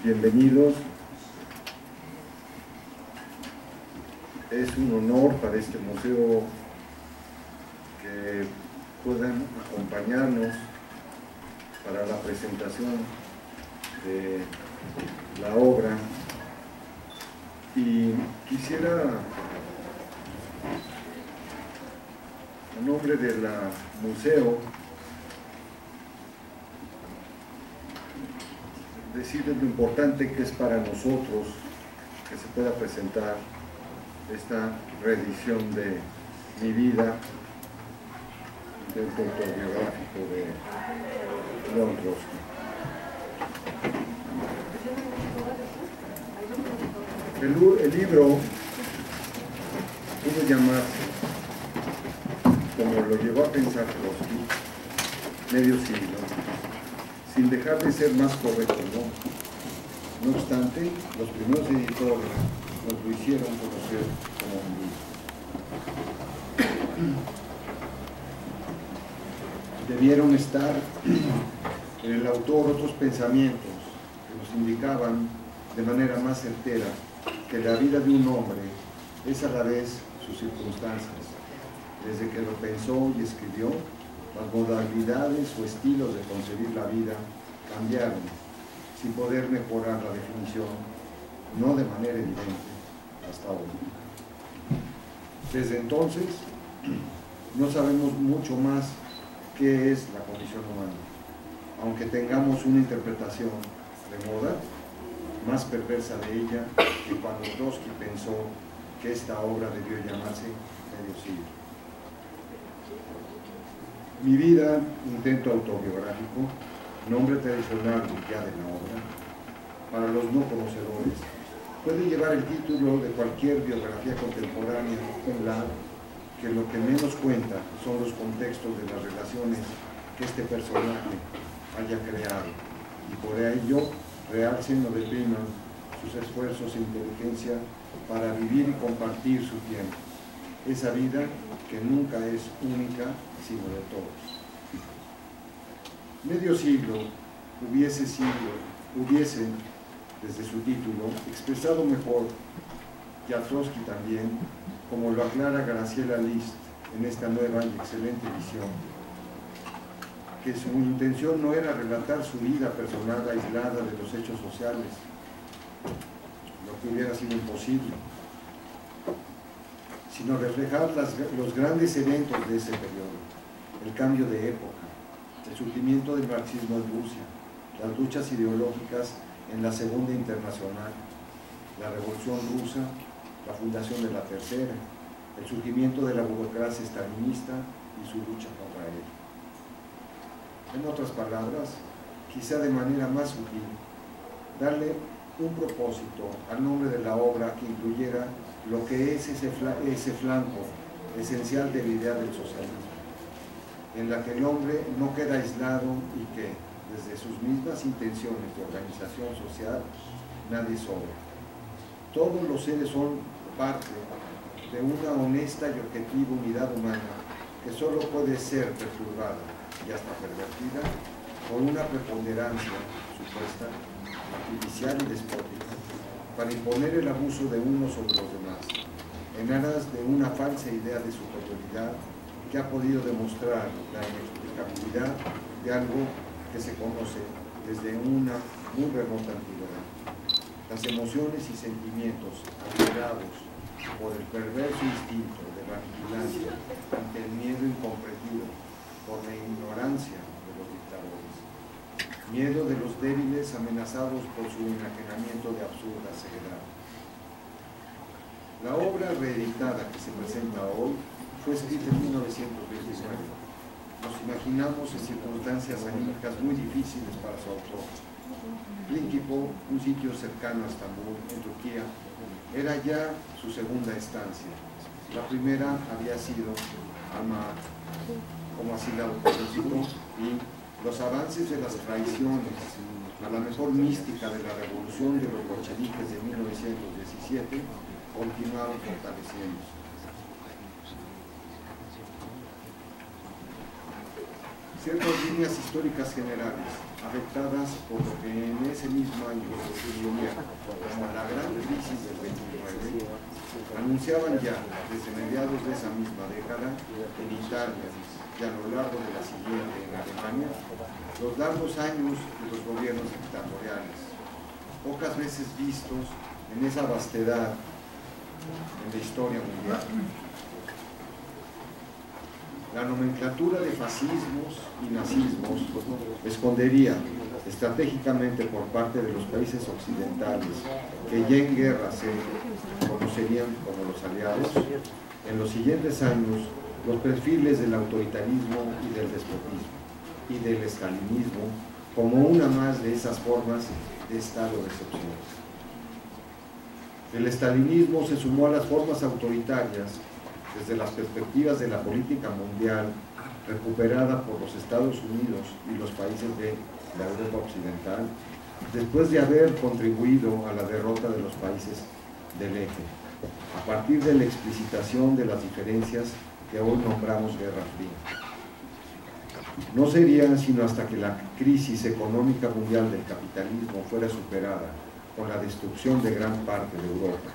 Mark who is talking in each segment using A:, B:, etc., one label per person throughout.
A: Bienvenidos. Es un honor para este museo que puedan acompañarnos para la presentación de la obra. Y quisiera, en nombre del museo, decirles lo importante que es para nosotros que se pueda presentar esta reedición de Mi vida, del autobiográfico de León Trotsky. El libro pudo llamarse, como lo llevó a pensar Trotsky, Medio siglo, sin dejar de ser más correcto, ¿no? No obstante, los primeros editores nos lo hicieron conocer como un libro. Debieron estar en el autor otros pensamientos que nos indicaban de manera más certera que la vida de un hombre es a la vez sus circunstancias. Desde que lo pensó y escribió, las modalidades o estilos de concebir la vida cambiaron, sin poder mejorar la definición, no de manera evidente, hasta hoy. Desde entonces, no sabemos mucho más qué es la condición humana, aunque tengamos una interpretación de moda más perversa de ella que cuando Trotsky pensó que esta obra debió llamarse Medio siglo. Mi vida, intento autobiográfico, nombre tradicional ya de la obra, para los no conocedores, puede llevar el título de cualquier biografía contemporánea en la que lo que menos cuenta son los contextos de las relaciones que este personaje haya creado, y por ello realcen o depriman sus esfuerzos e inteligencia para vivir y compartir su tiempo, esa vida que nunca es única, sino de todos. Medio siglo hubiese, desde su título, expresado mejor, y a Trotsky también, como lo aclara Graciela List en esta nueva y excelente edición, que su intención no era relatar su vida personal aislada de los hechos sociales, lo que hubiera sido imposible, sino reflejar los grandes eventos de ese periodo, el cambio de época, el surgimiento del marxismo en Rusia, las luchas ideológicas en la Segunda Internacional, la Revolución Rusa, la fundación de la Tercera, el surgimiento de la burocracia estalinista y su lucha contra ella. En otras palabras, quizá de manera más sutil, darle un propósito al nombre de la obra que incluyera lo que es ese flanco esencial de la idea del socialismo, en la que el hombre no queda aislado y que, desde sus mismas intenciones de organización social, nadie sobra. Todos los seres son parte de una honesta y objetiva unidad humana que solo puede ser perturbada y hasta pervertida por una preponderancia supuesta, artificial y despótica, para imponer el abuso de unos sobre los demás, en aras de una falsa idea de superioridad que ha podido demostrar la inexplicabilidad de algo que se conoce desde una muy remota antigüedad. Las emociones y sentimientos alterados por el perverso instinto de la vigilancia ante el miedo incomprendido por la ignorancia de los dictadores, miedo de los débiles amenazados por su enajenamiento de absurda ceguedad. La obra reeditada que se presenta hoy fue escrita en 1929. Nos imaginamos en circunstancias anímicas muy difíciles para su autor. Prinkipo, un sitio cercano a Estambul, en Turquía, era ya su segunda estancia. La primera había sido Amar, como asilado político, y los avances de las traiciones a la mejor mística de la revolución de los bolcheviques de 1917 continuaron fortaleciéndose. Ciertas líneas históricas generales afectadas por lo que en ese mismo año se describía como la gran crisis del 29, anunciaban ya desde mediados de esa misma década en Italia y a lo largo de la siguiente en Alemania los largos años de los gobiernos dictatoriales, pocas veces vistos en esa vastedad en la historia mundial. La nomenclatura de fascismos y nazismos escondería estratégicamente por parte de los países occidentales que ya en guerra se conocerían como los aliados, en los siguientes años los perfiles del autoritarismo y del despotismo y del estalinismo como una más de esas formas de estado de excepción. El estalinismo se sumó a las formas autoritarias desde las perspectivas de la política mundial recuperada por los Estados Unidos y los países de la Europa occidental, después de haber contribuido a la derrota de los países del eje, a partir de la explicitación de las diferencias que hoy nombramos Guerra Fría. No sería sino hasta que la crisis económica mundial del capitalismo fuera superada con la destrucción de gran parte de Europa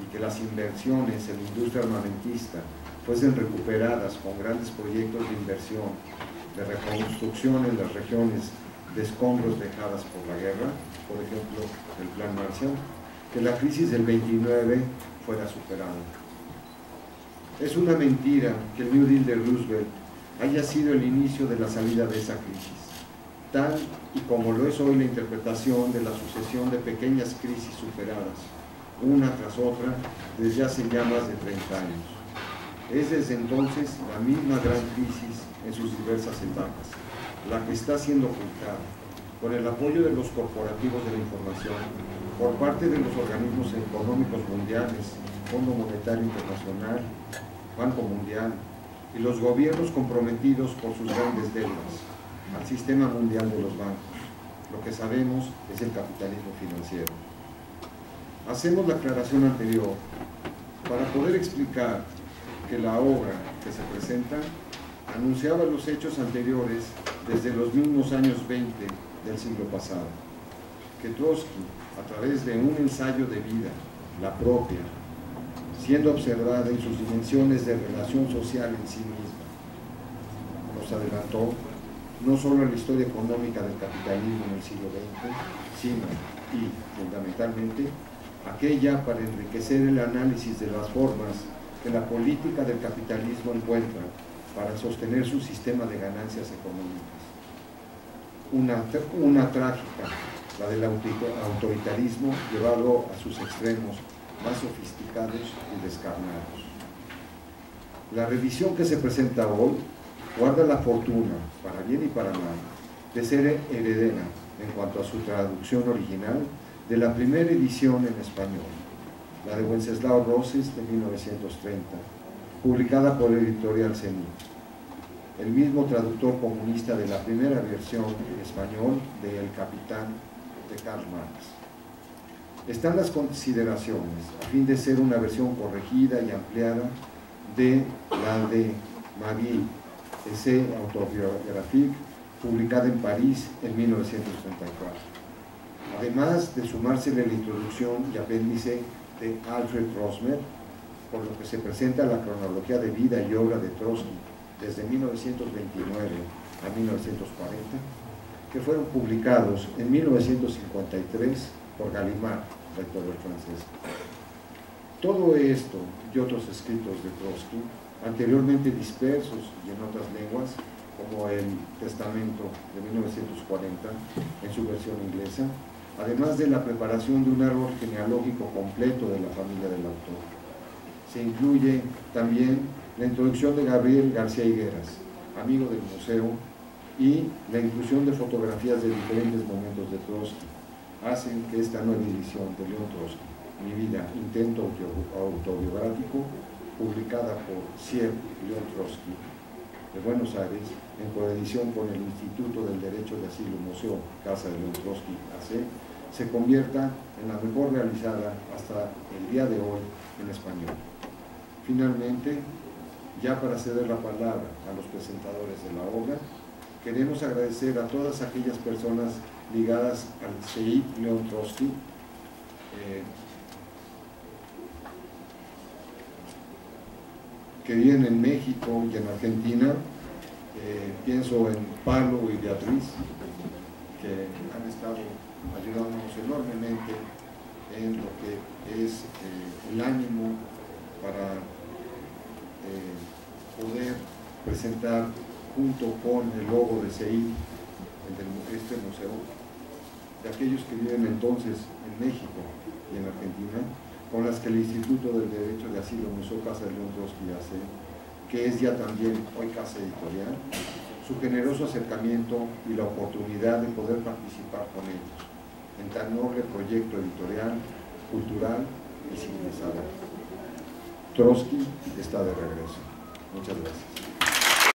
A: y que las inversiones en la industria armamentista fuesen recuperadas con grandes proyectos de inversión, de reconstrucción en las regiones de escombros dejadas por la guerra, por ejemplo, el Plan Marshall, que la crisis del 29 fuera superada. Es una mentira que el New Deal de Roosevelt haya sido el inicio de la salida de esa crisis, tal y como lo es hoy la interpretación de la sucesión de pequeñas crisis superadas, una tras otra, desde hace ya más de 30 años. Es desde entonces la misma gran crisis en sus diversas etapas, la que está siendo ocultada, con el apoyo de los corporativos de la información, por parte de los organismos económicos mundiales, Fondo Monetario Internacional, Banco Mundial, y los gobiernos comprometidos por sus grandes deudas al sistema mundial de los bancos. Lo que sabemos es el capitalismo financiero. Hacemos la aclaración anterior para poder explicar que la obra que se presenta anunciaba los hechos anteriores desde los mismos años 20 del siglo pasado, que Trotsky, a través de un ensayo de vida, la propia, siendo observada en sus dimensiones de relación social en sí misma, nos adelantó no solo a la historia económica del capitalismo en el siglo XX, sino, y fundamentalmente, aquella para enriquecer el análisis de las formas que la política del capitalismo encuentra para sostener su sistema de ganancias económicas. Una trágica, la del autoritarismo llevado a sus extremos más sofisticados y descarnados. La revisión que se presenta hoy guarda la fortuna, para bien y para mal, de ser heredera, en cuanto a su traducción original, de la primera edición en español, la de Wenceslao Roses de 1930, publicada por el editorial Zenit, el mismo traductor comunista de la primera versión en español de El Capitán de Karl Marx. Están las consideraciones, a fin de ser una versión corregida y ampliada de la de Marie Essai Autobiographique, publicada en París en 1934. Además de sumársele la introducción y apéndice de Alfred Rosmer, por lo que se presenta la cronología de vida y obra de Trotsky desde 1929 a 1940, que fueron publicados en 1953 por Gallimard, rector francés. Todo esto y otros escritos de Trotsky, anteriormente dispersos y en otras lenguas, como el Testamento de 1940 en su versión inglesa, además de la preparación de un árbol genealógico completo de la familia del autor. Se incluye también la introducción de Gabriel García Higueras, amigo del museo, y la inclusión de fotografías de diferentes momentos de Trotsky, hacen que esta nueva edición de León Trotsky, Mi vida, intento autobiográfico, publicada por Sierp León Trotsky, de Buenos Aires, en coedición con el Instituto del Derecho de Asilo Museo Casa de León Trotsky AC, se convierta en la mejor realizada hasta el día de hoy en español. Finalmente, ya para ceder la palabra a los presentadores de la obra, Queremos agradecer a todas aquellas personas ligadas al CEI León Trotsky, que viven en México y en Argentina. Pienso en Pablo y Beatriz, que han estado ayudándonos enormemente en lo que es el ánimo para poder presentar junto con el logo de CEI, este museo, de aquellos que viven entonces en México y en Argentina, con las que el Instituto del Derecho de Asilo Museo Casa de León Trotsky hace, que es ya también hoy Casa Editorial, su generoso acercamiento y la oportunidad de poder participar con ellos en tan noble proyecto editorial, cultural y civilizador. Trotsky está de regreso. Muchas gracias.